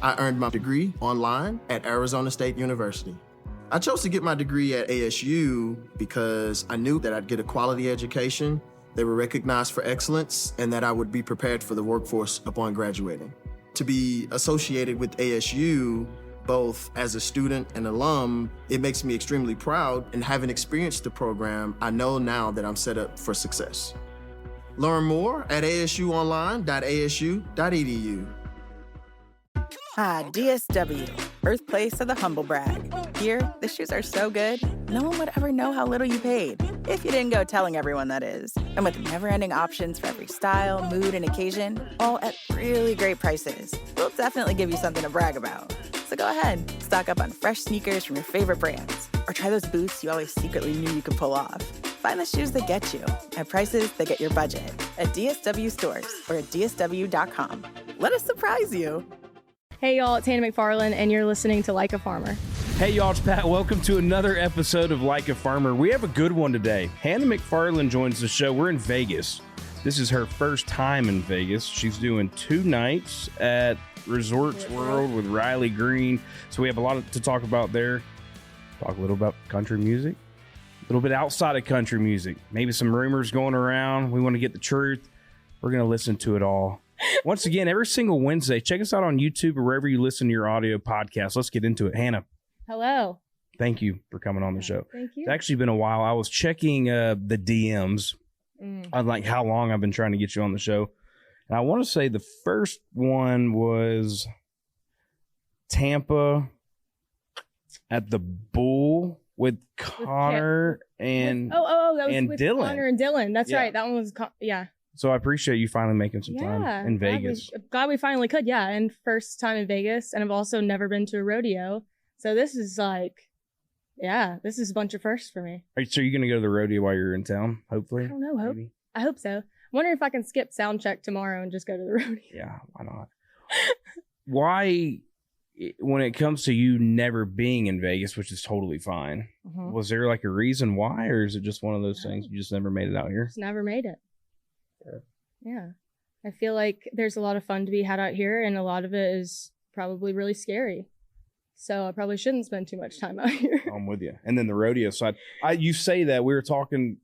I earned my degree online at Arizona State University. I chose to get my degree at ASU because I knew that I'd get a quality education, they were recognized for excellence, and that I would be prepared for the workforce upon graduating. To be associated with ASU, both as a student and alum, it makes me extremely proud, and having experienced the program, I know now that I'm set up for success. Learn more at asuonline.asu.edu. Ah, DSW, birthplace of the humble brag. Here, the shoes are so good, no one would ever know how little you paid, if you didn't go telling everyone, that is. And with never-ending options for every style, mood, and occasion, all at really great prices, we'll definitely give you something to brag about. So go ahead, stock up on fresh sneakers from your favorite brands, or try those boots you always secretly knew you could pull off. Find the shoes that get you at prices that get your budget at DSW stores or at DSW.com. Let us surprise you. Hey y'all, it's Hannah McFarland, and you're listening to Like a Farmer. Hey y'all, it's Pat. Welcome to another episode of Like a Farmer. We have a good one today. Hannah McFarland joins the show. We're in Vegas. This is her first time in Vegas. She's doing 2 nights at Resorts World with Riley Green. So we have a lot to talk about there. Talk a little about country music, a little bit outside of country music, maybe some rumors going around. We want to get the truth. We're going to listen to it all. Once again, every single Wednesday, check us out on YouTube or wherever you listen to your audio podcast. Let's get into it. Hannah. Hello. Thank you for coming on the show. Thank you. It's actually been a while. I was checking the DMs on like how long I've been trying to get you on the show. And I want to say the first one was Tampa at the Bull with Connor and that was and with Dylan. Connor and Dylan. That's right. That one was So I appreciate you finally making some time in Vegas. Glad we finally could. Yeah, and first time in Vegas, and I've also never been to a rodeo. So this is this is a bunch of firsts for me. So you're going to go to the rodeo while you're in town, hopefully? I don't know. I hope so. I wonder if I can skip sound check tomorrow and just go to the rodeo. Yeah, why not? Why, when it comes to you never being in Vegas, which is totally fine, was there like a reason why, or is it just one of those things you just never made it out here? Just never made it. Yeah. I feel like there's a lot of fun to be had out here, and a lot of it is probably really scary. So I probably shouldn't spend too much time out here. I'm with you. And then the rodeo side, you say that we were talking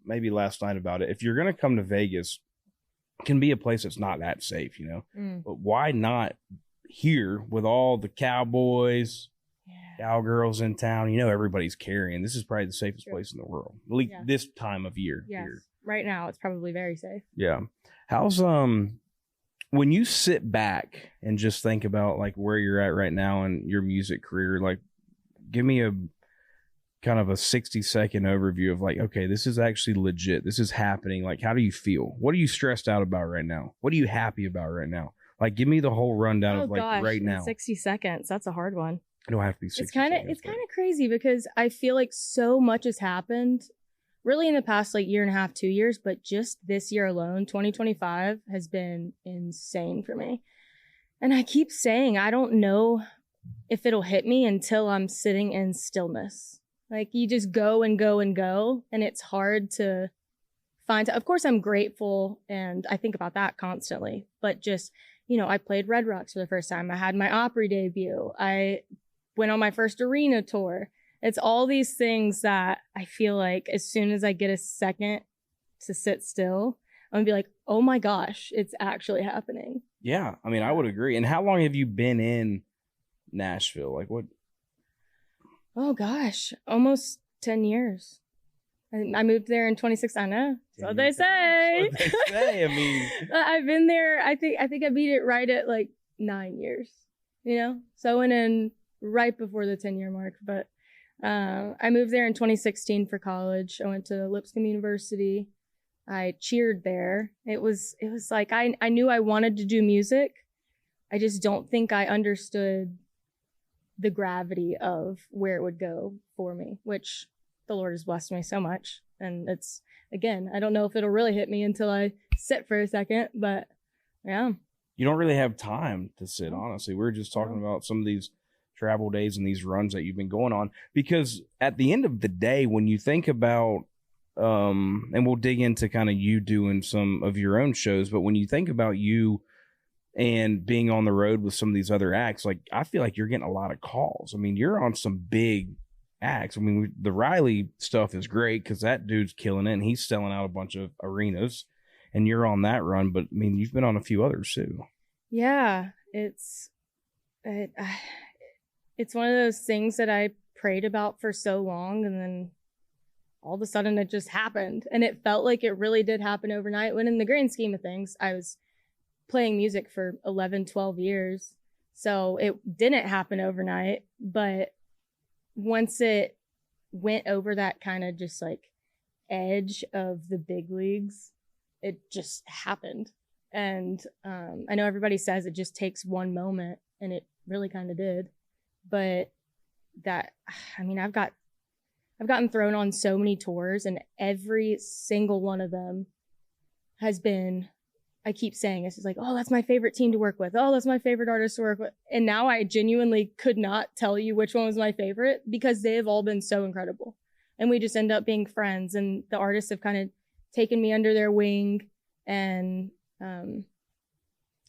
maybe last night about it. If you're going to come to Vegas, it can be a place that's not that safe, you know. But why not here with all the cowboys, cowgirls in town? You know, everybody's carrying. This is probably the safest place in the world, at least this time of year. Yes. Here. Right now, it's probably very safe. Yeah. How's when you sit back and just think about like where you're at right now in your music career, like give me a kind of a 60-second overview of like, okay, this is actually legit. This is happening. Like, how do you feel? What are you stressed out about right now? What are you happy about right now? Like, give me the whole rundown of like right now. 60 seconds. That's a hard one. It don't have to be 60 seconds. It's kind of crazy because I feel like so much has happened really in the past like year and a half, 2 years, but just this year alone, 2025 has been insane for me. And I keep saying, I don't know if it'll hit me until I'm sitting in stillness. Like you just go and go and go. And it's hard to find. Of course, I'm grateful and I think about that constantly, but just, you know, I played Red Rocks for the first time. I had my Opry debut. I went on my first arena tour. It's all these things that I feel like as soon as I get a second to sit still, I'm gonna be like, oh my gosh, it's actually happening. Yeah, I mean, I would agree. And how long have you been in Nashville? Like what? Oh gosh, almost 10 years. I moved there in 2016. I know. That's what they say. That's what they say. I mean, I've been there. I think I beat it right at like 9 years. You know, so I went in right before the 10-year mark, but. I moved there in 2016 for college. I went to Lipscomb University. I cheered there. It was like I knew I wanted to do music. I just don't think I understood the gravity of where it would go for me, which the Lord has blessed me so much. And it's, again, I don't know if it'll really hit me until I sit for a second, but yeah. You don't really have time to sit, honestly. We were just talking about some of these travel days and these runs that you've been going on, because at the end of the day, when you think about and we'll dig into kind of you doing some of your own shows, but when you think about you and being on the road with some of these other acts, like I feel like you're getting a lot of calls. I mean, you're on some big acts. I mean, the Riley stuff is great because that dude's killing it and he's selling out a bunch of arenas, and you're on that run. But I mean, you've been on a few others too. Yeah, it's one of those things that I prayed about for so long, and then all of a sudden it just happened, and it felt like it really did happen overnight, when in the grand scheme of things, I was playing music for 11, 12 years. So it didn't happen overnight, but once it went over that kind of just like edge of the big leagues, it just happened. And I know everybody says it just takes one moment, and it really kind of did. But I've gotten thrown on so many tours, and every single one of them has been, I keep saying it's like, oh, that's my favorite team to work with. Oh, that's my favorite artist to work with. And now I genuinely could not tell you which one was my favorite, because they have all been so incredible. And we just end up being friends, and the artists have kind of taken me under their wing, and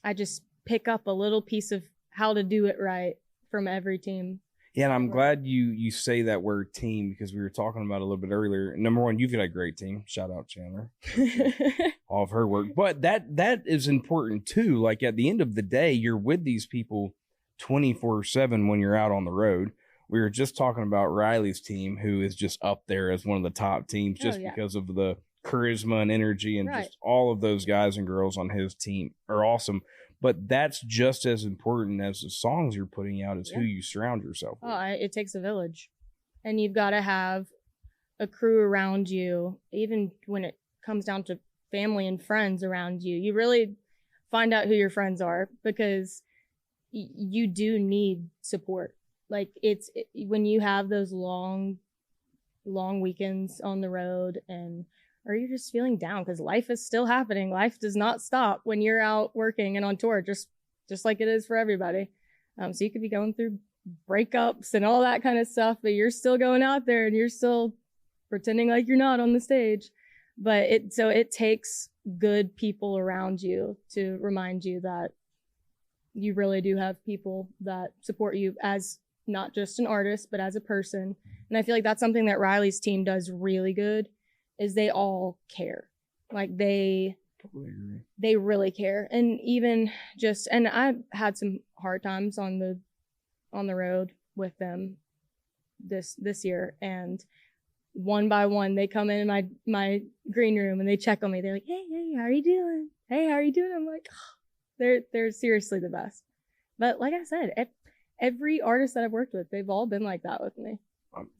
I just pick up a little piece of how to do it right from every team. Yeah, and I'm glad you say that word team, because we were talking about it a little bit earlier. Number one, you've got a great team. Shout out Chandler. All of her work. But that is important too. Like at the end of the day, you're with these people 24/7 when you're out on the road. We were just talking about Riley's team, who is just up there as one of the top teams just because of the charisma and energy, and just all of those guys and girls on his team are awesome. But that's just as important as the songs you're putting out, is who you surround yourself with. It takes a village, and you've got to have a crew around you. Even when it comes down to family and friends around you, you really find out who your friends are, because you do need support. Like when you have those long weekends on the road, or you're just feeling down because life is still happening. Life does not stop when you're out working and on tour, just like it is for everybody. So you could be going through breakups and all that kind of stuff, but you're still going out there and you're still pretending like you're not on the stage. But it takes good people around you to remind you that you really do have people that support you as not just an artist, but as a person. And I feel like that's something that Riley's team does really good, is they all care. Like they really care. And even and I've had some hard times on the road with them this year, and one by one they come in my green room and they check on me. They're like, hey, how are you doing? Hey, how are you doing? I'm like, oh, they're seriously the best. But like I said, every artist that I've worked with, they've all been like that with me.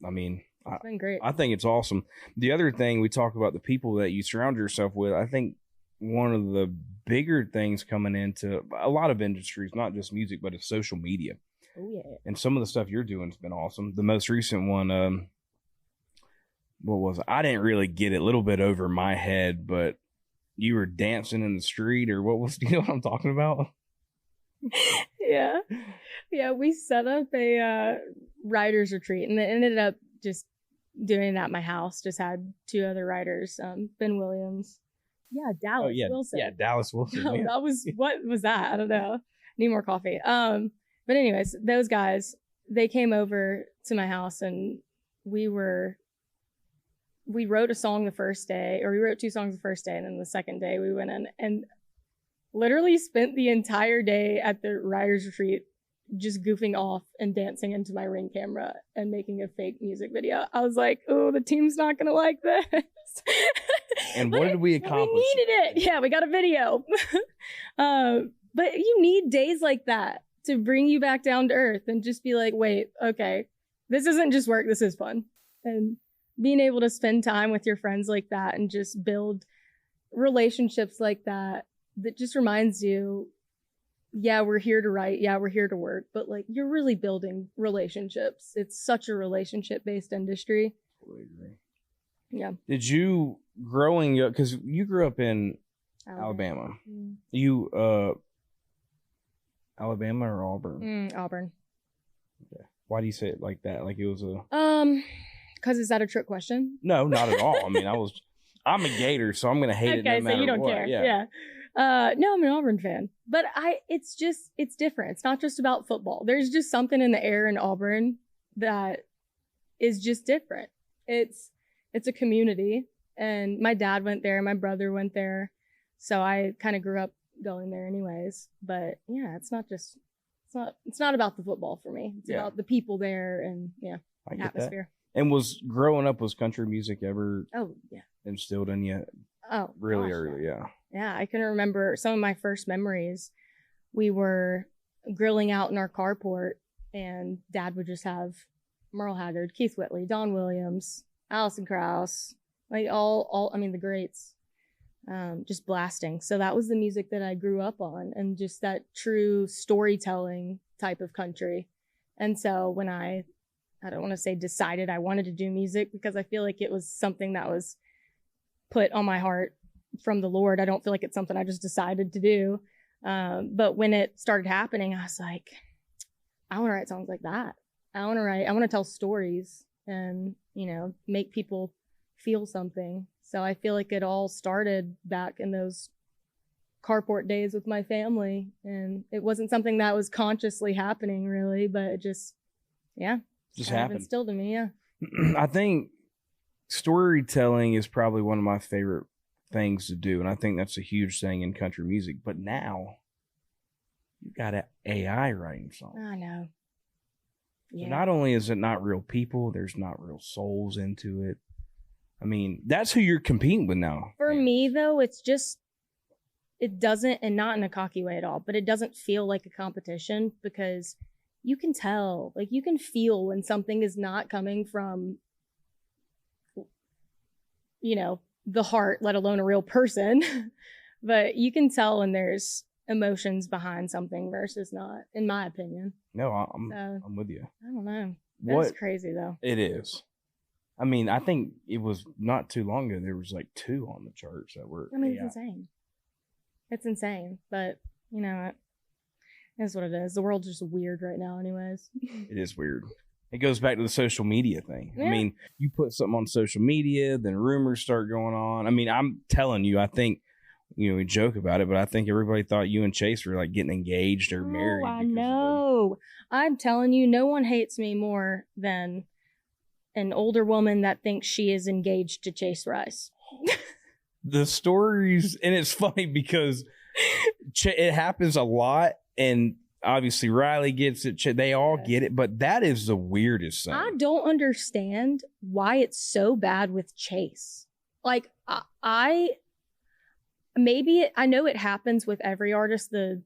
I mean, it's been great. I think it's awesome. The other thing, we talk about the people that you surround yourself with. I think one of the bigger things coming into a lot of industries, not just music, but it's social media. Oh yeah. And some of the stuff you're doing has been awesome. The most recent one, what was it? I didn't really get it, a little bit over my head, but you were dancing in the street, or what was, you know what I'm talking about? Yeah. We set up a writer's retreat, and it ended up just doing it at my house. Just had two other writers, Ben Williams. Yeah, Dallas Wilson. Yeah, Dallas Wilson. Oh, that was, what was that? I don't know. Need more coffee. But anyways, those guys, they came over to my house, and we wrote a song the first day, or we wrote two songs the first day, and then the second day we went in and literally spent the entire day at the writer's retreat just goofing off and dancing into my Ring camera and making a fake music video. I was like, oh, the team's not gonna like this. And what did we accomplish? We needed it. Yeah, we got a video. But you need days like that to bring you back down to earth and just be like, wait, okay, this isn't just work, this is fun. And being able to spend time with your friends like that and just build relationships like that just reminds you, yeah, we're here to write, yeah, we're here to work, but like you're really building relationships. It's such a relationship-based industry. Totally agree. Yeah. Did you, growing up, because you grew up in Alabama. You Alabama or Auburn? Auburn. Okay. Why do you say it like that? Like it was a because is that a trick question? No, not at all. I mean, I'm a Gator, so I'm gonna hate it no matter what. Okay, so you don't care. Yeah. No, I'm an Auburn fan, but it's different. It's not just about football. There's just something in the air in Auburn that is just different. It's a community, and my dad went there, my brother went there, so I kind of grew up going there anyways. But yeah, it's not about the football for me. It's about the people there and atmosphere. That. And was country music ever instilled in you? Oh, really early, yeah. Yeah, I can remember some of my first memories. We were grilling out in our carport, and Dad would just have Merle Haggard, Keith Whitley, Don Williams, Alison Krauss, like all the greats, just blasting. So that was the music that I grew up on, and just that true storytelling type of country. And so when I don't want to say decided I wanted to do music, because I feel like it was something that was put on my heart from the Lord. I don't feel like it's something I just decided to do. But when it started happening, I was like, I want to write songs like that. I want to tell stories and, make people feel something. So I feel like it all started back in those carport days with my family. And it wasn't something that was consciously happening really, but it just happened. Instilled in me. Yeah. I think storytelling is probably one of my favorite things to do, and I think that's a huge thing in country music. But now you got an AI writing songs. I know. Yeah. So not only is it not real people, there's not real souls into it. I mean, that's who you're competing with now. For me, though, it doesn't, and not in a cocky way at all, but it doesn't feel like a competition, because you can tell, like you can feel when something is not coming from, the heart, let alone a real person. But you can tell when there's emotions behind something versus not, in my opinion. No, I'm with you. I don't know. That's crazy though. It is. I mean, I think it was not too long ago. There was like 2 on the charts that were. I mean, it's insane. It's insane, but it is what it is. The world's just weird right now, anyways. It is weird. It goes back to the social media thing. Yeah. I mean, you put something on social media, then rumors start going on. I mean, I'm telling you, I think, we joke about it, but I think everybody thought you and Chase were like getting engaged or married. Oh, I know. I'm telling you, no one hates me more than an older woman that thinks she is engaged to Chase Rice. The stories, and it's funny because it happens a lot, and obviously Riley gets it. They all get it, but that is the weirdest thing. I don't understand why it's so bad with Chase. Like, I know it happens with every artist, the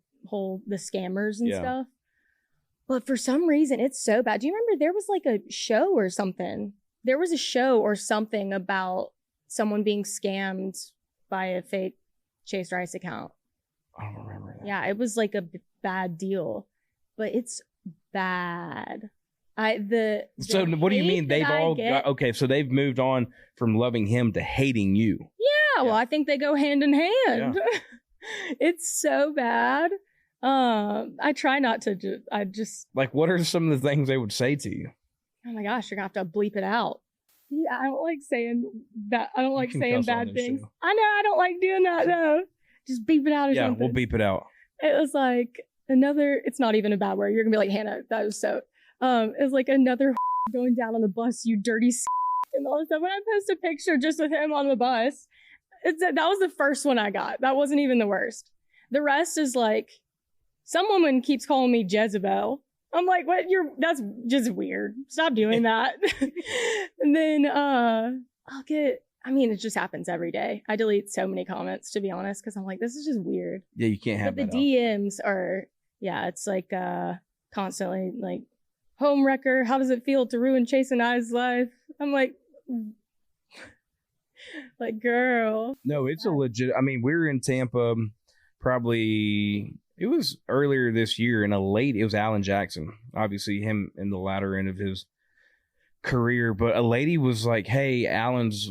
scammers and stuff, but for some reason it's so bad. Do you remember there was like a show or something? There was a show or something about someone being scammed by a fake Chase Rice account. I don't remember that. Yeah, it was like a bad deal, but it's bad. So what do you mean they've all got, okay, so they've moved on from loving him to hating you? Yeah, well, I think they go hand in hand. Yeah. It's so bad. I try not to. I just like, what are some of the things they would say to you? Oh my gosh, you're gonna have to bleep it out. Yeah, I don't like saying that. I don't like saying bad things. Show. I know I don't like doing that though. Just beep it out or something. Yeah, we'll beep it out. It was like another. It's not even a bad word. You're gonna be like, Hannah, that was so. It was like another going down on the bus, you dirty and all this stuff. When I post a picture just with him on the bus, that was the first one I got. That wasn't even the worst. The rest is like, some woman keeps calling me Jezebel. I'm like, what? That's just weird. Stop doing that. And then it just happens every day. I delete so many comments, to be honest, because I'm like, this is just weird. Yeah, you can't have that. But the DMs are, it's like constantly like, home wrecker, how does it feel to ruin Chase and I's life? I'm like girl. No, it's a legit. I mean, we were in Tampa probably, it was earlier this year, and it was Alan Jackson, obviously him in the latter end of his career, but a lady was like, hey, Alan's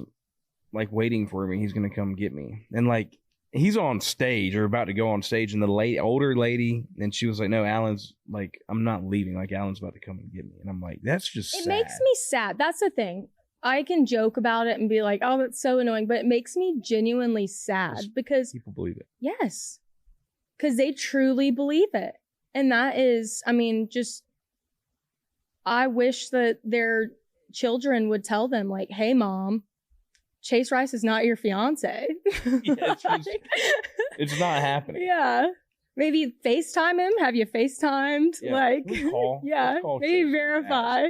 like waiting for me, he's gonna come get me, and like he's on stage or about to go on stage, and the older lady, and she was like, no, Alan's like, I'm not leaving, like Alan's about to come and get me. And I'm like, that's just sad. It makes me sad. That's the thing. I can joke about it and be like, oh, that's so annoying, but it makes me genuinely sad because people believe it. Yes, because they truly believe it. And that is, I mean, just, I wish that their children would tell them, like, hey, Mom, Chase Rice is not your fiance. Yeah, it's not happening. Yeah. Maybe FaceTime him. Have you FaceTimed? Yeah. Like, Call. yeah, maybe verify.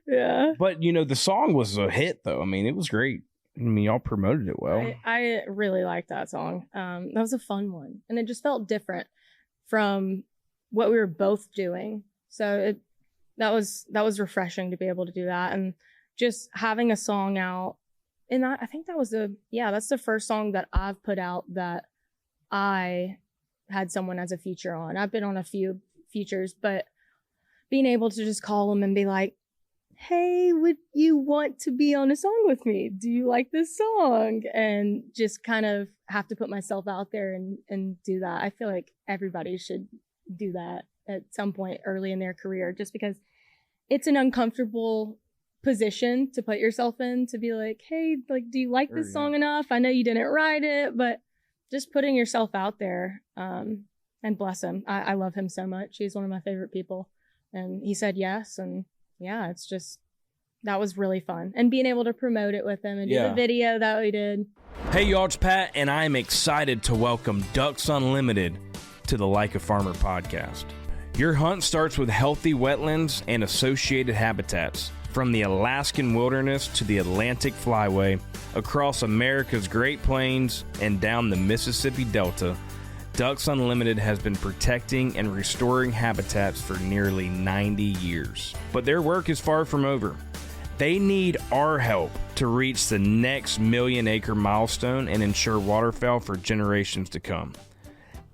Yeah. But, you know, the song was a hit, though. I mean, it was great. I mean, y'all promoted it well. I really liked that song. That was a fun one. And it just felt different from what we were both doing. So that was refreshing to be able to do that. And just having a song out. And I think that was that's the first song that I've put out that I had someone as a feature on. I've been on a few features, but being able to just call them and be like, hey, would you want to be on a song with me? Do you like this song? And just kind of have to put myself out there and do that. I feel like everybody should do that at some point early in their career, just because it's an uncomfortable position to put yourself in, to be like, hey, like, do you like this song enough? I know you didn't write it, but just putting yourself out there. And bless him. I love him so much. He's one of my favorite people. And he said yes. And yeah, it's just, that was really fun. And being able to promote it with him and do the video that we did. Hey, y'all, it's Pat, and I'm excited to welcome Ducks Unlimited to the Like a Farmer podcast. Your hunt starts with healthy wetlands and associated habitats. From the Alaskan wilderness to the Atlantic flyway, across America's Great Plains and down the Mississippi Delta, Ducks Unlimited has been protecting and restoring habitats for nearly 90 years. But their work is far from over. They need our help to reach the next million-acre milestone and ensure waterfowl for generations to come.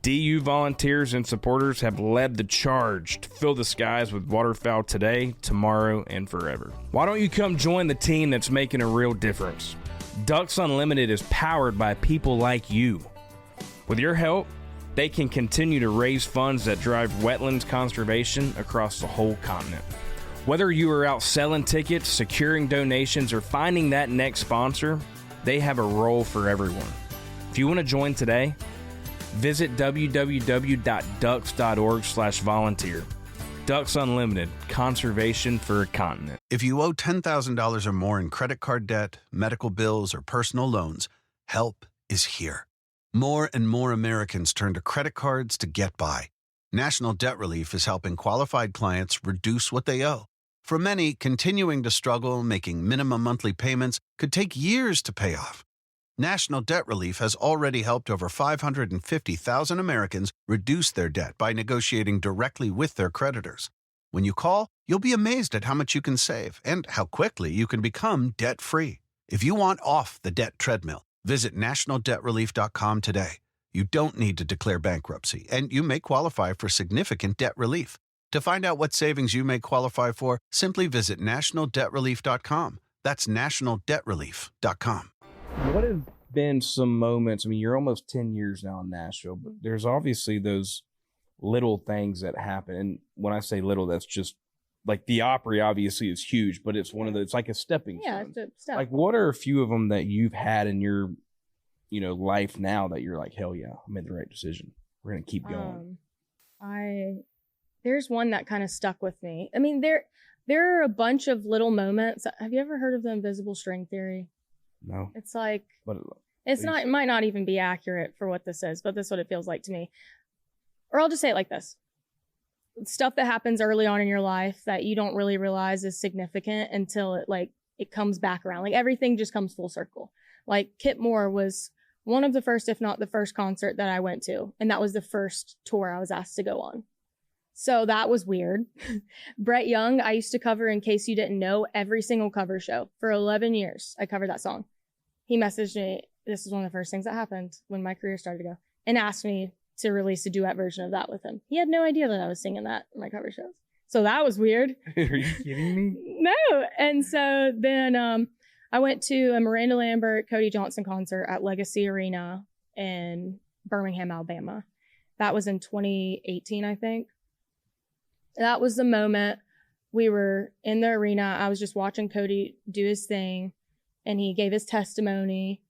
DU volunteers and supporters have led the charge to fill the skies with waterfowl today, tomorrow, and forever. Why don't you come join the team that's making a real difference? Ducks Unlimited is powered by people like you. With your help, they can continue to raise funds that drive wetlands conservation across the whole continent. Whether you are out selling tickets, securing donations, or finding that next sponsor, they have a role for everyone. If you want to join today, visit www.ducks.org/volunteer. Ducks Unlimited, conservation for a continent. If you owe $10,000 or more in credit card debt, medical bills, or personal loans, help is here. More and more Americans turn to credit cards to get by. National Debt Relief is helping qualified clients reduce what they owe. For many, continuing to struggle, making minimum monthly payments could take years to pay off. National Debt Relief has already helped over 550,000 Americans reduce their debt by negotiating directly with their creditors. When you call, you'll be amazed at how much you can save and how quickly you can become debt-free. If you want off the debt treadmill, visit nationaldebtrelief.com today. You don't need to declare bankruptcy, and you may qualify for significant debt relief. To find out what savings you may qualify for, simply visit nationaldebtrelief.com. That's nationaldebtrelief.com. What have been some moments? I mean, you're almost 10 years now in Nashville, but there's obviously those little things that happen. And when I say little, that's just like the Opry obviously is huge, but it's one of the, it's like a stepping stone. Yeah, it's a step. Like, what are a few of them that you've had in your, life now that you're like, hell yeah, I made the right decision. We're going to keep going. There's one that kind of stuck with me. I mean, there are a bunch of little moments. Have you ever heard of the invisible string theory? No. It's like, but it's not, it might not even be accurate for what this is, but this is what it feels like to me. Or I'll just say it like this. Stuff that happens early on in your life that you don't really realize is significant until it comes back around. Like everything just comes full circle. Like Kip Moore was one of the first, if not the first concert that I went to. And that was the first tour I was asked to go on. So that was weird. Brett Young, I used to cover, in case you didn't know, every single cover show. For 11 years, I covered that song. He messaged me. This is one of the first things that happened when my career started to go, and asked me to release a duet version of that with him. He had no idea that I was singing that in my cover shows. So that was weird. Are you kidding me? No. And so then I went to a Miranda Lambert, Cody Johnson concert at Legacy Arena in Birmingham, Alabama. That was in 2018, I think. That was the moment we were in the arena. I was just watching Cody do his thing, and he gave his testimony.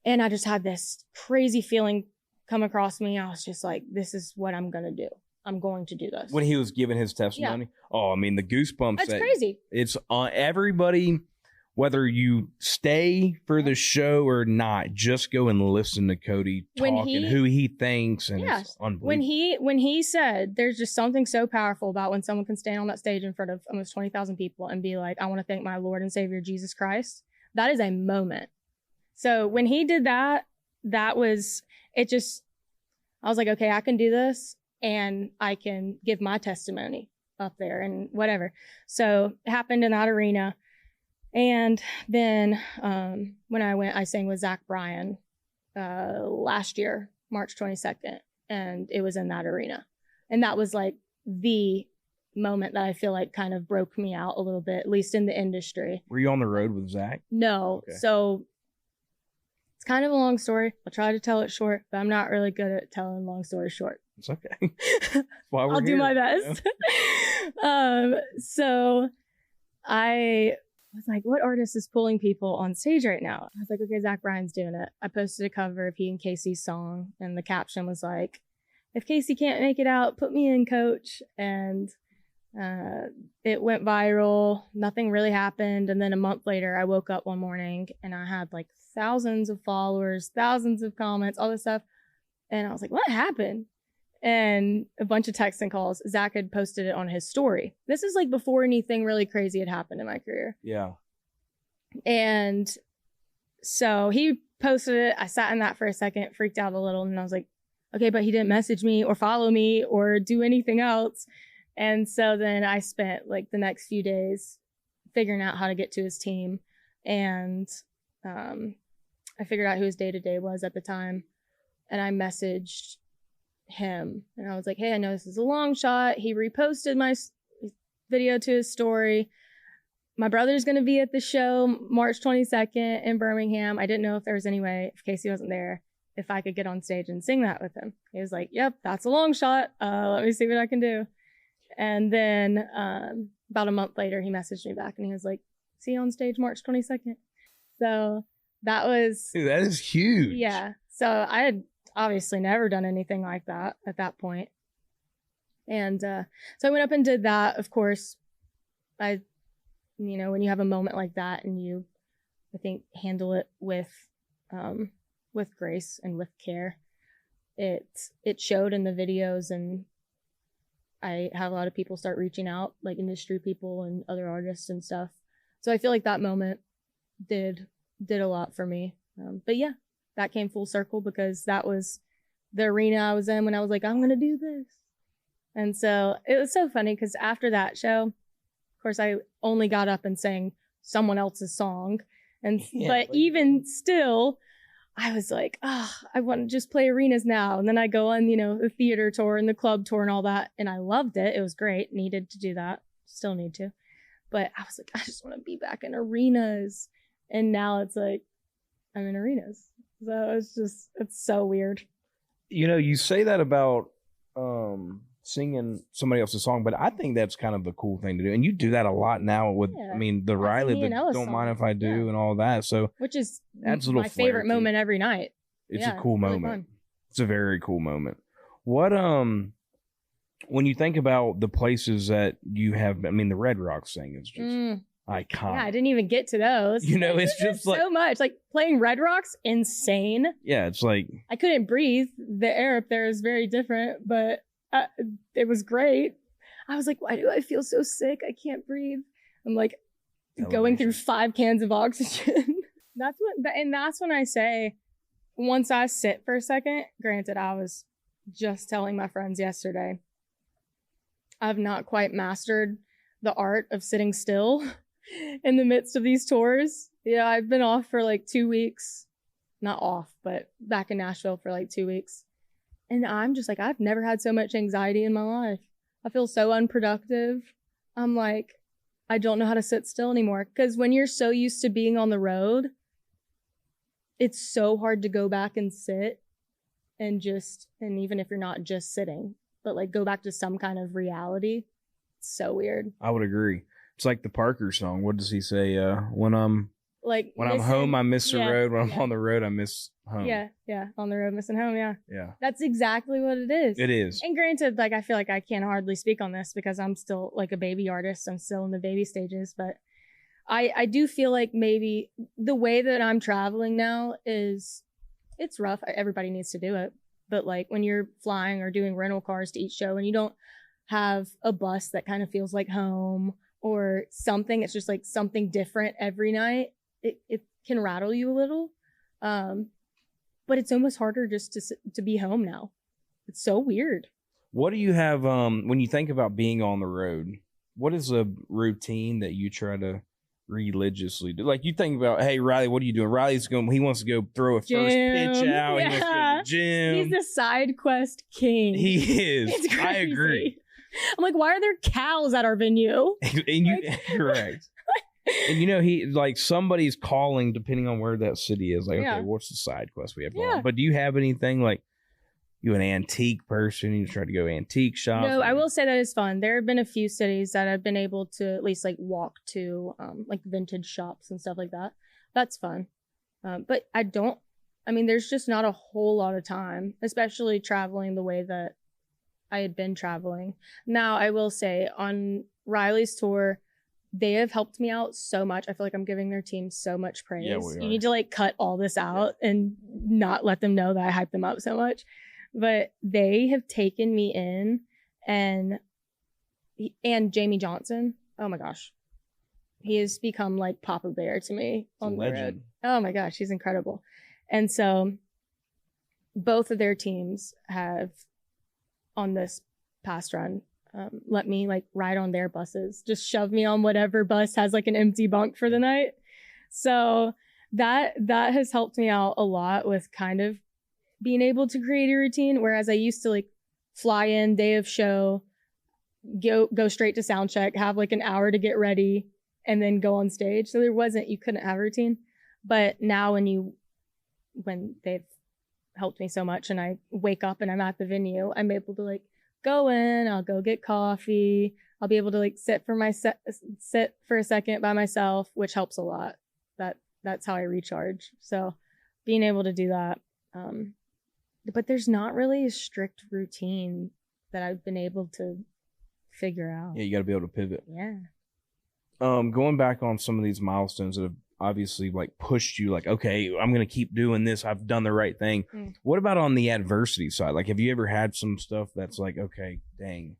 And I just had this crazy feeling come across me. I was just like, this is what I'm going to do. I'm going to do this. When he was giving his testimony? Yeah. Oh, I mean, the goosebumps. It's crazy. It's on everybody, whether you stay for the show or not, just go and listen to Cody talk and who he thinks. And it's unbelievable. When he said, there's just something so powerful about when someone can stand on that stage in front of almost 20,000 people and be like, I want to thank my Lord and Savior, Jesus Christ. That is a moment. So when he did that, I was like, okay, I can do this and I can give my testimony up there and whatever. So it happened in that arena. And then when I sang with Zach Bryan last year, March 22nd, and it was in that arena. And that was like the moment that I feel like kind of broke me out a little bit, at least in the industry. Were you on the road with Zach? No. Okay. So it's kind of a long story. I'll try to tell it short, but I'm not really good at telling long stories short. It's okay. I'll do my best. So I was like, what artist is pulling people on stage right now? I was like, okay, Zach Bryan's doing it. I posted a cover of he and Casey's song, and the caption was like, if Casey can't make it out, put me in, coach. And it went viral. Nothing really happened. And then a month later, I woke up one morning and I had like thousands of followers, thousands of comments, all this stuff. And I was like, what happened? And a bunch of texts and calls. Zach had posted it on his story. This is like before anything really crazy had happened in my career. Yeah. And so he posted it. I sat in that for a second, freaked out a little. And I was like, okay, but he didn't message me or follow me or do anything else. And so then I spent like the next few days figuring out how to get to his team. And I figured out who his day-to-day was at the time. And I messaged him and I was like, hey, I know this is a long shot. He reposted my video to his story. My brother's going to be at the show March 22nd in Birmingham. I didn't know if there was any way, if Casey wasn't there, if I could get on stage and sing that with him. He was like, yep, that's a long shot. Let me see what I can do. And then about a month later, he messaged me back and he was like, see you on stage March 22nd. So that was... Dude, that is huge. Yeah. So I had obviously never done anything like that at that point. And so I went up and did that. Of course, when you have a moment like that and you, I think, handle it with grace and with care, it showed in the videos, and I had a lot of people start reaching out, like industry people and other artists and stuff. So I feel like that moment did a lot for me. But yeah, that came full circle because that was the arena I was in when I was like, I'm going to do this. And so it was so funny because after that show, of course, I only got up and sang someone else's song. And but even still, I was like, I want to just play arenas now. And then I go on, the theater tour and the club tour and all that. And I loved it. It was great. Needed to do that. Still need to. But I was like, I just want to be back in arenas. And now it's like, I'm in arenas. So it's so weird. You say that about singing somebody else's song, but I think that's kind of the cool thing to do. And you do that a lot now with, the Riley, the Don't Mind If I Do and all that. So, which is my favorite moment every night. It's a cool moment. It's a very cool moment. What, when you think about the places that you have, the Red Rocks thing is just iconic. Yeah, I didn't even get to those. It's just like so much. Like playing Red Rocks, insane. Yeah, it's like I couldn't breathe. The air up there is very different, but it was great. I was like, why do I feel so sick? I can't breathe. I'm like going through 5 cans of oxygen. That's when I say, once I sit for a second, granted, I was just telling my friends yesterday, I've not quite mastered the art of sitting still in the midst of these tours. Yeah, I've been off for like 2 weeks. Not off, but back in Nashville for like 2 weeks. And I'm just like, I've never had so much anxiety in my life. I feel so unproductive. I'm like, I don't know how to sit still anymore. Because when you're so used to being on the road, it's so hard to go back and sit and even if you're not just sitting, but like go back to some kind of reality. so weird. I would agree. It's like the Parker song. What does he say? When I'm home, I miss the road. When I'm on the road, I miss home. Yeah. On the road, missing home. Yeah. Yeah. That's exactly what it is. It is. And granted, like, I feel like I can't hardly speak on this because I'm still like a baby artist. I'm still in the baby stages, but I do feel like maybe the way that I'm traveling now it's rough. Everybody needs to do it. But like when you're flying or doing rental cars to each show and you don't have a bus that kind of feels like home or something, it's just like something different every night. It can rattle you a little. But it's almost harder just to be home now. It's so weird. What do you have when you think about being on the road? What is a routine that you try to religiously do? Like you think about, hey, Riley, what are you doing? He wants to go throw a first pitch out. Yeah. He wants to go to the gym. He's the side quest king. He is. It's crazy. I agree. I'm like, why are there cows at our venue? And you correct. And you know, he like somebody's calling depending on where that city is. Like, okay, what's the side quest we have going on? But do you have anything like you an antique person? You try to go antique shop? No, I will say that is fun. There have been a few cities that I've been able to at least like walk to, like vintage shops and stuff like that. That's fun. But there's just not a whole lot of time, especially traveling the way that I had been traveling. Now, I will say on Riley's tour, they have helped me out so much. I feel like I'm giving their team so much praise. Yeah, we are. You need to like cut all this out and not let them know that I hype them up so much. But they have taken me in, and Jamey Johnson. Oh my gosh. He has become like Papa Bear to me on the road. Oh my gosh, he's incredible. And so both of their teams have on this past run let me like ride on their buses, just shove me on whatever bus has like an empty bunk for the night. So that has helped me out a lot with kind of being able to create a routine. Whereas I used to like fly in day of show, go straight to sound check, have like an hour to get ready and then go on stage. So you couldn't have a routine. But now when they've helped me so much and I wake up and I'm at the venue, I'm able to like go in, I'll go get coffee. I'll be able to like sit for a second by myself, which helps a lot. That's how I recharge. So being able to do that. But there's not really a strict routine that I've been able to figure out. Yeah, you got to be able to pivot. Yeah. Going back on some of these milestones that have obviously like pushed you like, okay, I'm going to keep doing this. I've done the right thing. What about on the adversity side? Like, have you ever had some stuff that's like, okay, dang,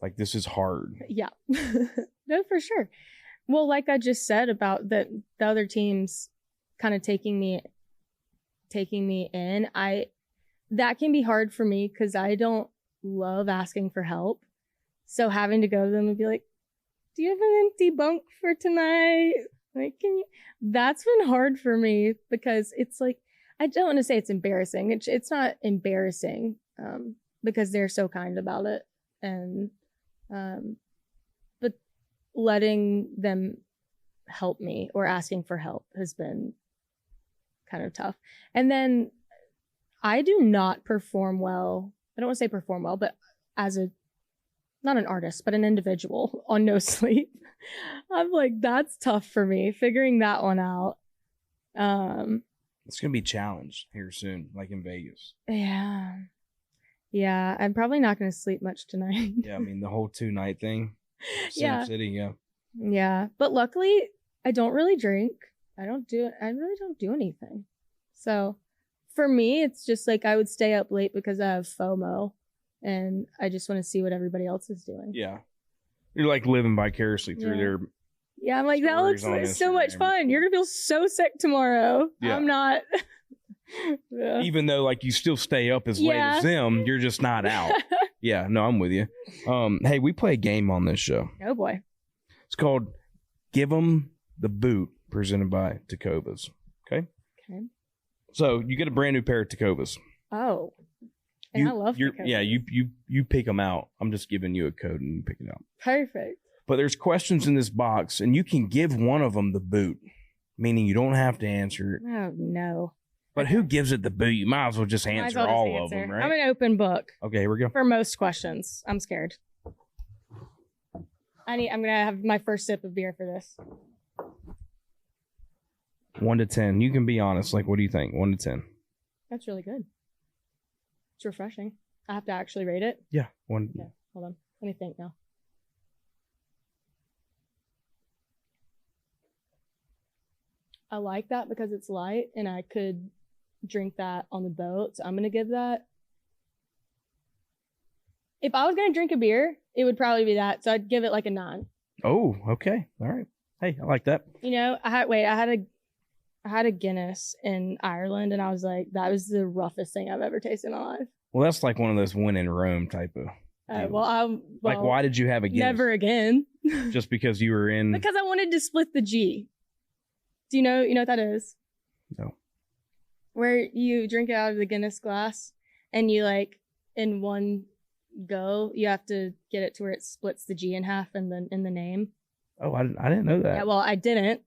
like this is hard? Yeah. No, for sure. Well, like I just said about the other teams kind of taking me in, that can be hard for me because I don't love asking for help. So having to go to them and be like, do you have an empty bunk for tonight? Like, that's been hard for me because it's like, I don't want to say it's embarrassing. It's not embarrassing because they're so kind about it. And, but letting them help me or asking for help has been kind of tough. And then I do not perform well. I don't want to say perform well, but as not an artist, but an individual on no sleep. I'm like, that's tough for me, figuring that one out. It's going to be challenged here soon, like in Vegas. Yeah, I'm probably not going to sleep much tonight. Yeah, I mean, the whole 2-night thing. City, Yeah, but luckily, I don't really drink. I really don't do anything. So for me, it's just like I would stay up late because I have FOMO. And I just want to see what everybody else is doing. Yeah. You're like living vicariously through their. Yeah, I'm like, that looks so much fun. You're going to feel so sick tomorrow. Yeah. I'm not. Even though like you still stay up as late as them, you're just not out. Yeah, no, I'm with you. Hey, we play a game on this show. Oh boy. It's called Give 'Em the Boot, presented by TECOVAS. Okay. So you get a brand new pair of TECOVAS. Oh. And I love TECOVAS. Yeah, you pick them out. I'm just giving you a code and you pick it out. Perfect. But there's questions in this box, and you can give one of them the boot, meaning you don't have to answer it. Oh, no. But who gives it the boot? You might as well just answer all of them, right? I'm an open book. Okay, here we go. For most questions. I'm scared. I'm going to have my first sip of beer for this. 1 to 10. You can be honest. Like, what do you think? 1 to 10. That's really good. It's refreshing. I have to actually rate it. Yeah. 1. Okay, hold on. Let me think now. I like that because it's light and I could drink that on the boat. So I'm going to give that. If I was going to drink a beer, it would probably be that. So I'd give it like a 9. Oh, okay. All right. Hey, I like that. You know, I had a Guinness in Ireland and I was like, that was the roughest thing I've ever tasted in my life. Well, that's like one of those when in Rome type of. Like, why did you have a Guinness? Never again. Just because you were in. Because I wanted to split the G. Do you know what that is? No. Where you drink it out of the Guinness glass and you like in one go, you have to get it to where it splits the G in half and then in the name. Oh, I didn't know that. Yeah, well, I didn't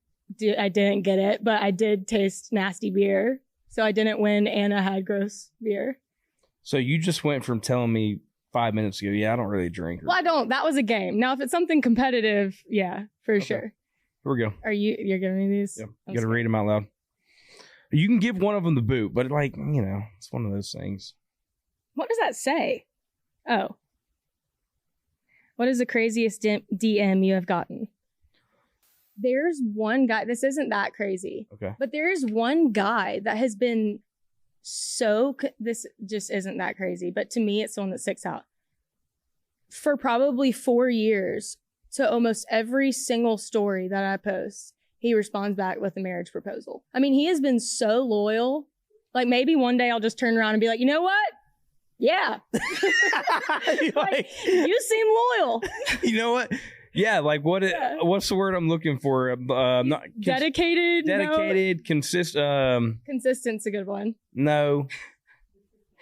get it, but I did taste nasty beer. So I didn't win and I had gross beer. So you just went from telling me 5 minutes ago, yeah, I don't really drink. Well, I don't. That was a game. Now, if it's something competitive, yeah, for sure. Here we go. You're giving me these? Yeah. You got to read them out loud. You can give one of them the boot, but like, it's one of those things. What does that say? Oh. What is the craziest DM you have gotten? There's one guy. This isn't that crazy. Okay. But there is one guy that has been this just isn't that crazy. But to me, it's the one that sticks out. For probably 4 years, to almost every single story that I post, he responds back with a marriage proposal. I mean, he has been so loyal. Like maybe one day I'll just turn around and be like, you know what? Yeah. Like, you seem loyal. You know what? Yeah, like what's the word I'm looking for? Not dedicated. Dedicated, Consistent's a good one. No.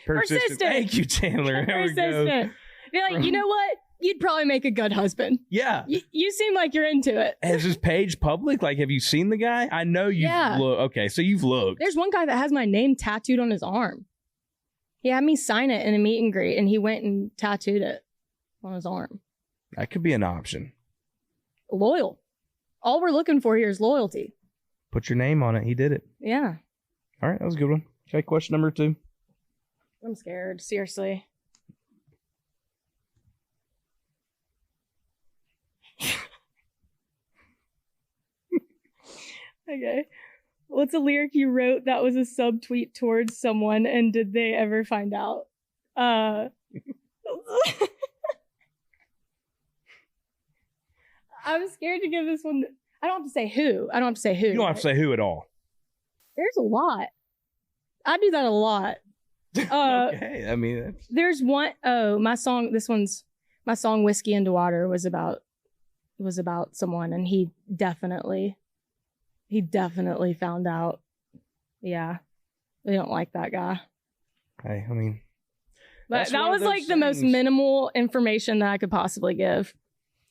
Persistent. Thank you, Chandler. There we go. Persistent. Be like, you know what? You'd probably make a good husband. Yeah. You seem like you're into it. Is his page public? Like, have you seen the guy? I know you've looked. Okay, so you've looked. There's one guy that has my name tattooed on his arm. He had me sign it in a meet and greet, and he went and tattooed it on his arm. That could be an option. Loyal. All we're looking for here is loyalty. Put your name on it. He did it. Yeah. All right, that was a good one. Okay, question number 2. I'm scared. Seriously. Okay. What's a lyric you wrote that was a subtweet towards someone, and did they ever find out? I'm scared to give this one. I don't have to say who. You don't have to say who at all. There's a lot. I do that a lot. Okay. I mean, there's one. Oh, my song. My song "Whiskey into Water" was about someone, and he definitely found out. Yeah, they don't like that guy. Hey, I mean, but that was like the most minimal information that I could possibly give.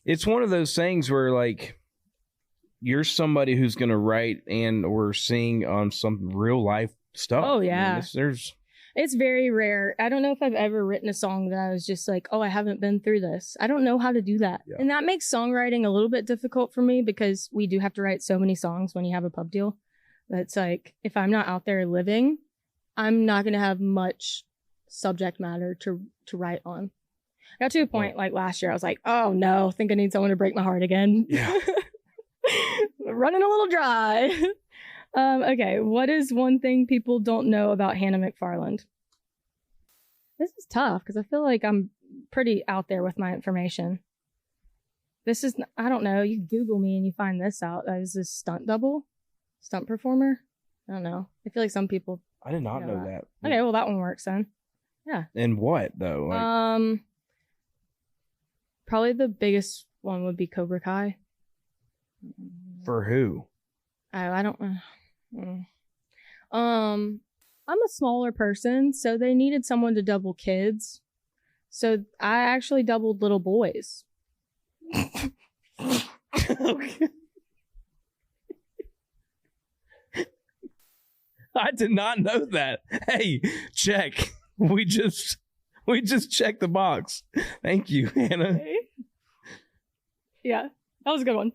It's one of those things where like you're somebody who's going to write and or sing on some real life stuff. Oh yeah, I mean, it's very rare. I don't know if I've ever written a song that I was just like, oh, I haven't been through this. I don't know how to do that. Yeah. And that makes songwriting a little bit difficult for me because we do have to write so many songs when you have a pub deal. That's like, if I'm not out there living, I'm not going to have much subject matter to write on. I got to a point like last year, I was like, oh no, I think I need someone to break my heart again. Yeah. Running a little dry. Okay, what is one thing people don't know about Hannah McFarland? This is tough because I feel like I'm pretty out there with my information. This is, I don't know, you Google me and you find this out. I was a stunt performer. I don't know. I feel like some people. I did not know that. Okay, well that one works then. Yeah. And what though? Like... Probably the biggest one would be Cobra Kai. For who? I don't know. I'm a smaller person, so they needed someone to double kids. So I actually doubled little boys. Okay. I did not know that. Hey, check. We just checked the box. Thank you, Hannah. Okay. Yeah, that was a good one.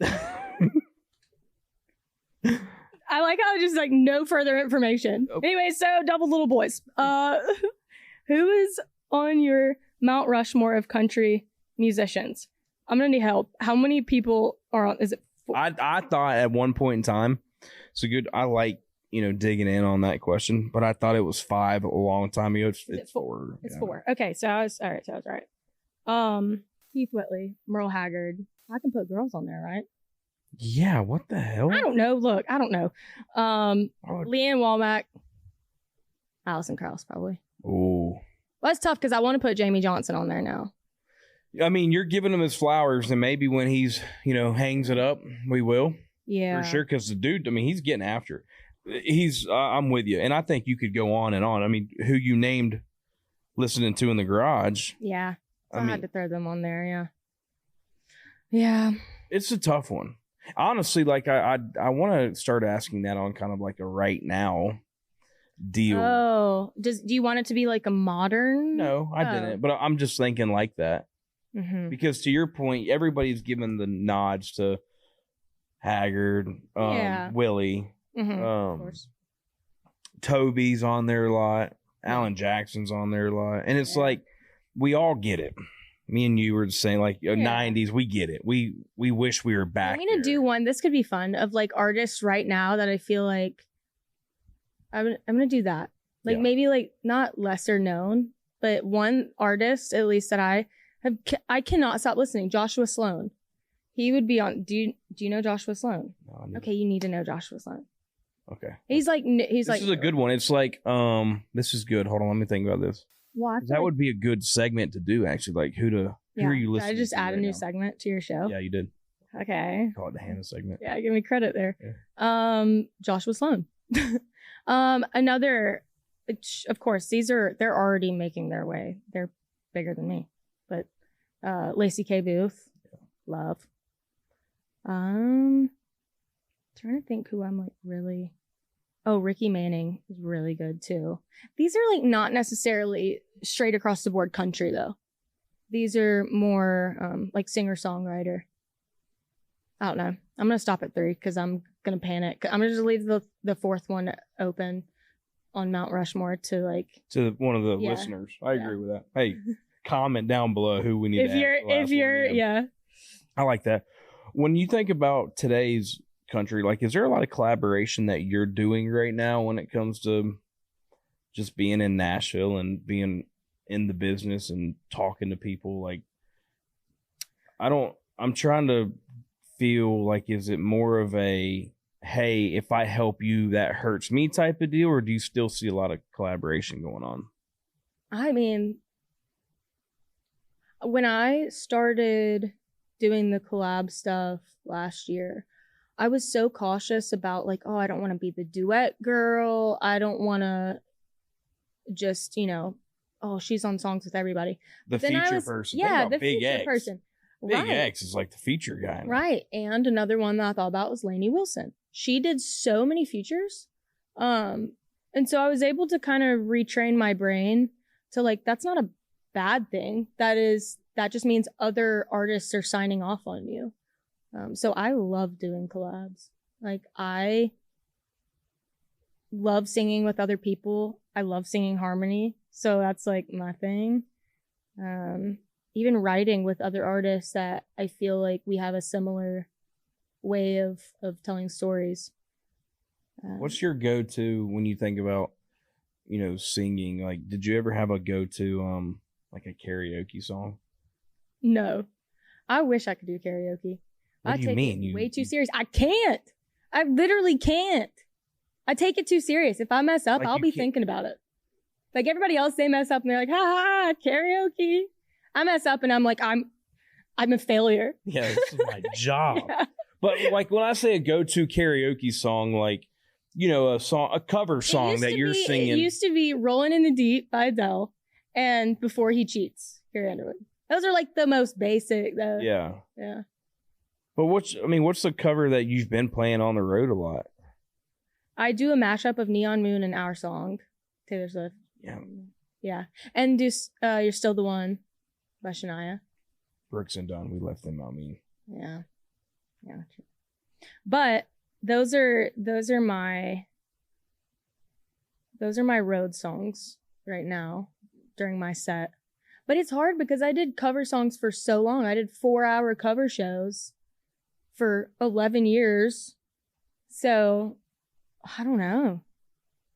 I like how just like no further information. Okay. Anyway, so double little boys. Who is on your Mount Rushmore of country musicians? I'm gonna need help. How many people are on? Is it 4? I thought at one point in time, so good. I like digging in on that question, but I thought it was 5 a long time ago. It's 4. It's yeah. 4. Okay, so I was all right. So I was right. Keith Whitley, Merle Haggard. I can put girls on there, right? Yeah. What the hell? I don't know. Look, I don't know. Oh. Leanne Womack, Allison Krauss, probably. Oh. Well, that's tough because I want to put Jamie Johnson on there now. I mean, you're giving him his flowers, and maybe when he's hangs it up, we will. Yeah, For sure, because the dude, I mean, he's getting after it. I'm with you, and I think you could go on and on. I mean, who you named listening to in the garage. Yeah, so I mean, had to throw them on there. Yeah. It's a tough one. Honestly, like I want to start asking that on kind of like a right now deal. Oh, do you want it to be like a modern? No, I didn't, but I'm just thinking like that. Mm-hmm. Because to your point, everybody's given the nods to Haggard, Willie, of course. Toby's on there a lot, Alan Jackson's on there a lot, and it's like we all get it. Me and you were saying like 90s, we get it. We wish we were back. I'm gonna do one. This could be fun of like artists right now that I feel like I'm gonna do that. Like maybe like not lesser known, but one artist at least that I cannot stop listening. Joshua Sloan. He would be on. Do you know Joshua Sloan? No, okay, you need to know Joshua Sloan. Okay. He's like this is a good one. It's like this is good. Hold on, let me think about this. Well, that would be a good segment to do actually. Like who are you listening to? Did I just add a new now? segment to your show? Yeah, you did. Okay. Call it the Hannah segment. Yeah, give me credit there. Yeah. Joshua Sloan. Another, of course, they're already making their way. They're bigger than me, but Lacey K. Booth, love. Trying to think who I'm like really. Oh, Ricky Manning is really good too. These are like not necessarily straight across the board country though. These are more like singer-songwriter. I don't know. I'm gonna stop at 3 because I'm gonna panic. I'm gonna just leave the 4th one open on Mount Rushmore to one of the listeners. I agree with that. Hey, comment down below who we need to add. I like that. When you think about today's country, like, is there a lot of collaboration that you're doing right now when it comes to just being in Nashville and being in the business and talking to people? Like, I'm trying to feel like, is it more of a, hey, if I help you, that hurts me type of deal, or do you still see a lot of collaboration going on? I mean, when I started doing the collab stuff last year, I was so cautious about like, oh, I don't want to be the duet girl. I don't want to just, oh, she's on songs with everybody. The feature person. Yeah, the Big feature X. person. Big Right. X is like the feature guy. Right. And another one that I thought about was Lainey Wilson. She did so many features. And so I was able to kind of retrain my brain to like, that's not a bad thing. That just means other artists are signing off on you. So I love doing collabs. Like, I love singing with other people. I love singing harmony. So that's like my thing. Even writing with other artists that I feel like we have a similar way of telling stories. What's your go-to when you think about, singing? Like, did you ever have a go-to, like a karaoke song? No. I wish I could do karaoke. What do you mean? It way too serious. I can't. I literally can't. I take it too serious. If I mess up, Like, I'll be thinking about it. Like everybody else, they mess up and they're like, ha ha, karaoke. I mess up and I'm like, I'm a failure. Yeah, this is my job. Yeah. But like when I say a go-to karaoke song, like, a cover song that you're singing. It used to be Rolling in the Deep by Adele and Before He Cheats, Carrie Underwood. Those are like the most basic though. Yeah. Yeah. But what's the cover that you've been playing on the road a lot? I do a mashup of Neon Moon and Our Song, Taylor Swift. Yeah. Yeah. And do You're Still the One by Shania. Brooks and Dunn, we left them. I mean, Yeah. But those are my road songs right now during my set. But it's hard because I did cover songs for so long. I did 4-hour cover shows for 11 years. So I don't know.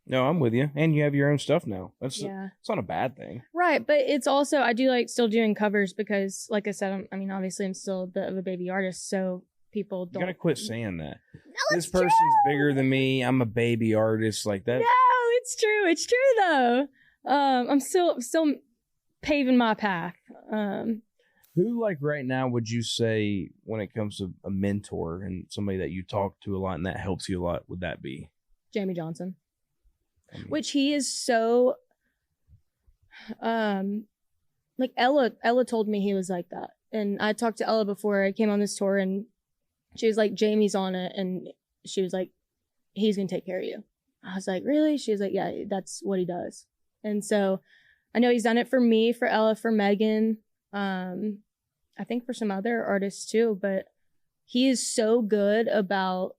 No, I'm with you. And you have your own stuff now. It's not a bad thing. Right. But it's also, I do like still doing covers because, like I said, obviously I'm still a bit of a baby artist. So people don't. You gotta quit saying that. No, this person's bigger than me. I'm a baby artist like that. No, it's true. It's true though. I'm still paving my path. Who, like right now, would you say when it comes to a mentor and somebody that you talk to a lot and that helps you a lot, would that be? Jamey Johnson. Which he is so, like Ella told me he was like that. And I talked to Ella before I came on this tour and she was like, Jamey's on it. And she was like, he's going to take care of you. I was like, really? She was like, yeah, that's what he does. And so I know he's done it for me, for Ella, for Megan. I think for some other artists too, but he is so good about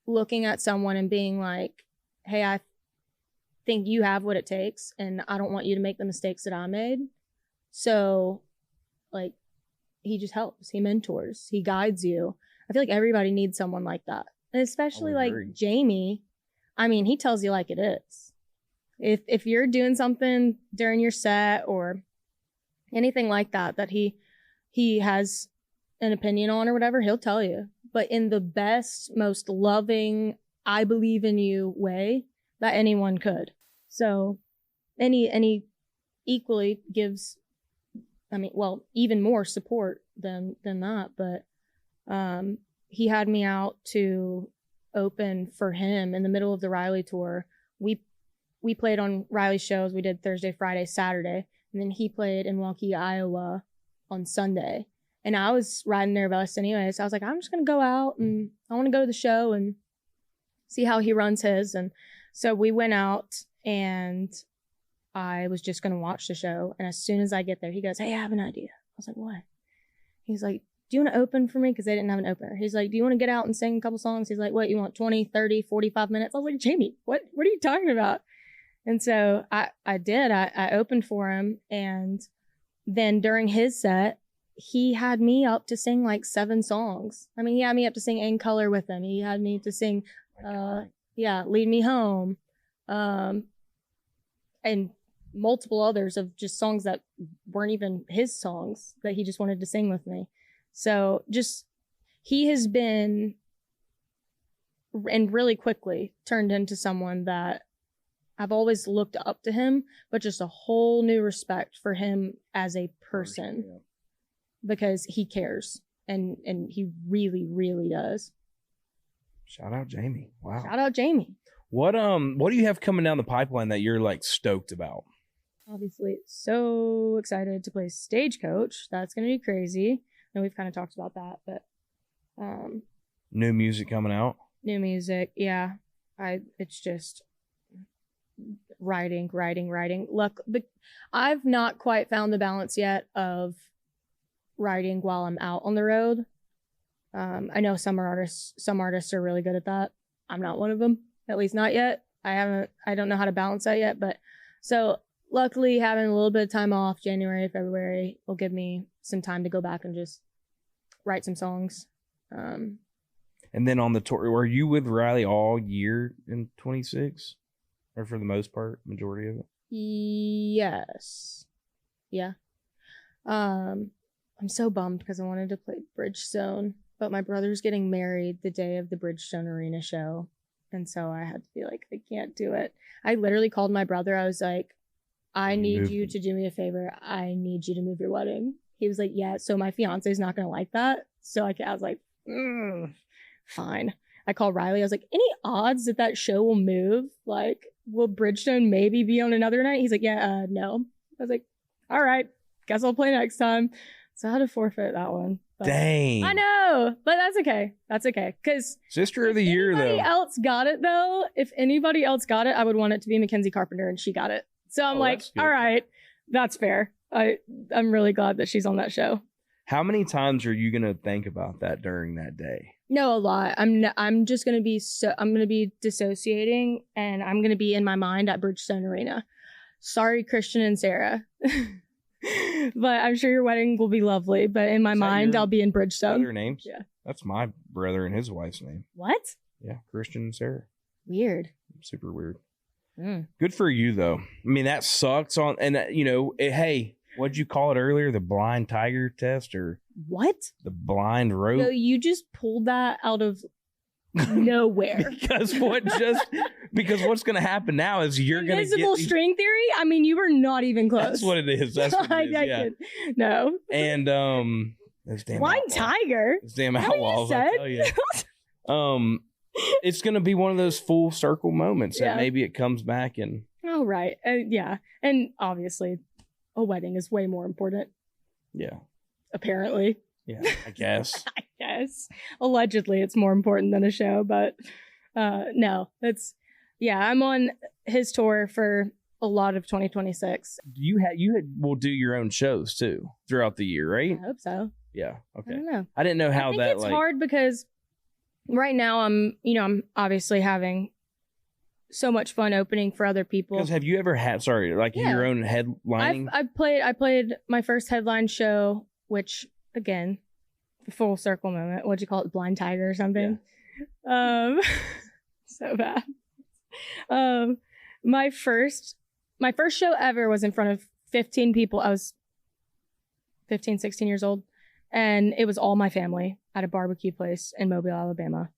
looking at someone and being like, hey, I think you have what it takes and I don't want you to make the mistakes that I made. So like he just helps, he mentors, he guides you. I feel like everybody needs someone like that. And especially like Jamey, he tells you like it is. If you're doing something during your set or anything like that he has an opinion on or whatever, he'll tell you. But in the best, most loving, I believe in you way that anyone could. So, and he equally gives, even more support than that. But he had me out to open for him in the middle of the Riley tour. We played on Riley's shows. We did Thursday, Friday, Saturday, and then he played in Waukee, Iowa on Sunday. And I was riding their bus anyway, so I was like, I'm just gonna go out and I want to go to the show and see how he runs his. And so we went out and I was just going to watch the show. And as soon as I get there, he goes, hey, I have an idea. I was like, what? He's like, do you want to open for me? Because they didn't have an opener. He's like, do you want to get out and sing a couple songs? He's like, what, you want 20, 30, 45 minutes? I was like, Jamey, what are you talking about? And so I did. I opened for him. And then during his set, he had me up to sing like 7 songs. He had me up to sing In Color with him. He had me to sing, Lead Me Home. And multiple others of just songs that weren't even his songs that he just wanted to sing with me. So he has been, and really quickly turned into someone that I've always looked up to him, but just a whole new respect for him as a person because he cares and he really, really does. Shout out Jamey. Wow. Shout out Jamey. What do you have coming down the pipeline that you're like stoked about? Obviously, so excited to play Stagecoach. That's gonna be crazy. And we've kind of talked about that, but new music coming out. New music, yeah. It's just writing. Look, I've not quite found the balance yet of writing while I'm out on the road. I know some artists are really good at that. I'm not one of them. At least not yet. I don't know how to balance that yet, but so luckily having a little bit of time off, January, February, will give me some time to go back and just write some songs. And then on the tour, were you with Riley all year in 26? Or for the most part, majority of it? Yes. Yeah. I'm so bummed because I wanted to play Bridgestone, but my brother's getting married the day of the Bridgestone Arena show. And so I had to be like, I can't do it. I literally called my brother. I was like, I need you to do me a favor. I need you to move your wedding. He was like, yeah. So my fiance is not going to like that. So I was like, fine. I called Riley. I was like, any odds that show will move? Like, will Bridgestone maybe be on another night? He's like, yeah, no. I was like, all right, guess I'll play next time. So I had to forfeit that one. But dang. I know, but that's okay. That's okay. Because Sister of the Year, though. If anybody else got it, though, I would want it to be Mackenzie Carpenter, and she got it. So I'm like, all right, that's fair. I'm really glad that she's on that show. How many times are you going to think about that during that day? No, a lot. I'm just going to be I'm going to be dissociating, and I'm going to be in my mind at Bridgestone Arena. Sorry, Christian and Sarah. But I'm sure your wedding will be lovely. But in my mind, I'll be in Bridgestone. Their names? Yeah. That's my brother and his wife's name. What? Yeah, Christian and Sarah. Weird. Super weird. Mm. Good for you, though. I mean, that sucks. Hey, what'd you call it earlier? The blind tiger test or what? The blind rope? No, you just pulled that out of nowhere. Because what's going to happen now is you're going to get invisible string theory. I mean, you were not even close. That's what it is. That's what it is. Yeah. No. And those damn blind outlaws. Tiger. Those damn outlaws. I tell you. It's going to be one of those full circle moments that maybe it comes back and. Oh right. Yeah, and obviously, a wedding is way more important. Yeah. Apparently. Yeah, I guess. I guess. Allegedly, it's more important than a show, but no, I'm on his tour for a lot of 2026. You will do your own shows too throughout the year, right? I hope so. Yeah. Okay. I don't know. I didn't know how I think it's hard because right now I'm obviously having so much fun opening for other people. Because have you ever had your own headlining? I played my first headline show, which again, full circle moment. What'd you call it? Blind Tiger or something? Yeah. So bad. My first show ever was in front of 15 people. I was 15, 16 years old. And it was all my family at a barbecue place in Mobile, Alabama.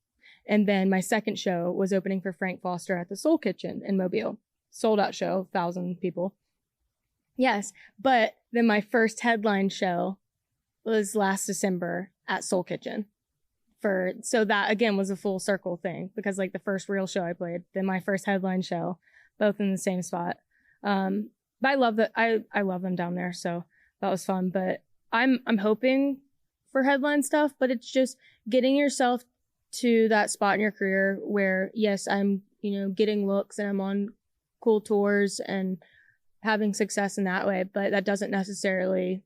And then my second show was opening for Frank Foster at the Soul Kitchen in Mobile. Sold out show, 1,000 people. Yes. But then my first headline show was last December at Soul Kitchen. So that again was a full circle thing because like the first real show I played, then my first headline show, both in the same spot. But I love that. I love them down there. So that was fun. But I'm hoping for headline stuff, but it's just getting yourself to that spot in your career where yes, I'm, getting looks and I'm on cool tours and having success in that way, but that doesn't necessarily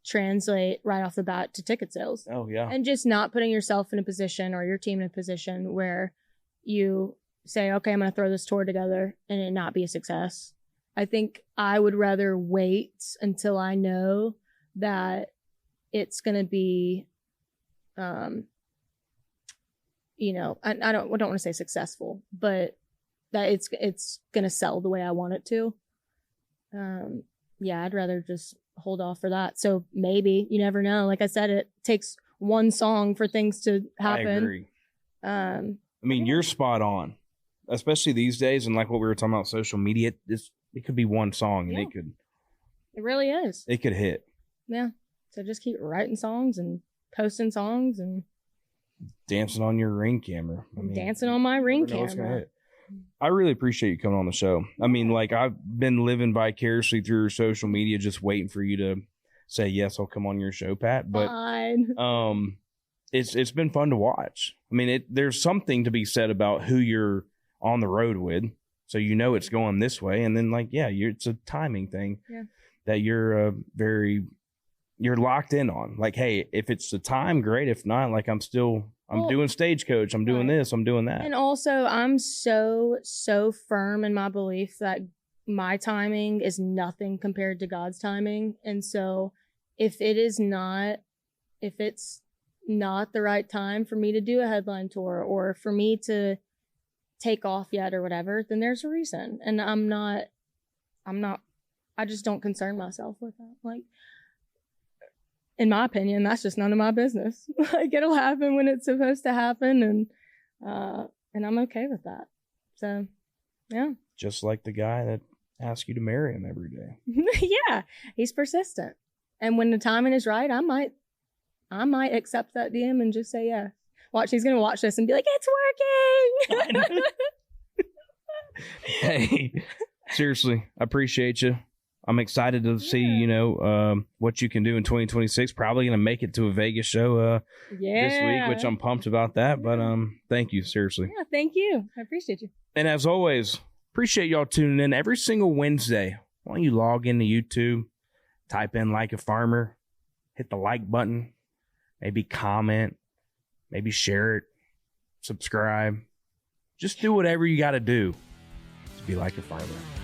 translate right off the bat to ticket sales. Oh yeah. And just not putting yourself in a position or your team in a position where you say, okay, I'm going to throw this tour together and it not be a success. I think I would rather wait until I know that it's going to be, I don't want to say successful, but that it's going to sell the way I want it to. I'd rather just hold off for that. So maybe, you never know. Like I said, it takes one song for things to happen. I agree. You're spot on, especially these days. And like what we were talking about, social media, it could be one song and it really is. It could hit. Yeah. So just keep writing songs and posting songs and dancing on your Ring camera. Dancing on my Ring camera. I really appreciate you coming on the show. I've been living vicariously through your social media, just waiting for you to say, yes, I'll come on your show, Pat. But fine. It's been fun to watch. There's something to be said about who you're on the road with. So it's going this way. And then it's a timing thing that you're locked in on. Like, hey, if it's the time, great. If not, I'm doing Stagecoach. I'm doing this. I'm doing that. And also, I'm so firm in my belief that my timing is nothing compared to God's timing. And so if it's not the right time for me to do a headline tour or for me to take off yet or whatever, then there's a reason. And I just don't concern myself with that. Like, in my opinion, that's just none of my business. Like, it'll happen when it's supposed to happen, and I'm okay with that. So, yeah. Just like the guy that asks you to marry him every day. Yeah, he's persistent, and when the timing is right, I might accept that DM and just say yes. Watch, he's gonna watch this and be like, "It's working." Hey, seriously, I appreciate you. I'm excited to see, what you can do in 2026. Probably going to make it to a Vegas show this week, which I'm pumped about that. But thank you, seriously. Yeah, thank you. I appreciate you. And as always, appreciate y'all tuning in every single Wednesday. Why don't you log into YouTube, type in Like a Farmer, hit the like button, maybe comment, maybe share it, subscribe. Just do whatever you got to do to be like a farmer.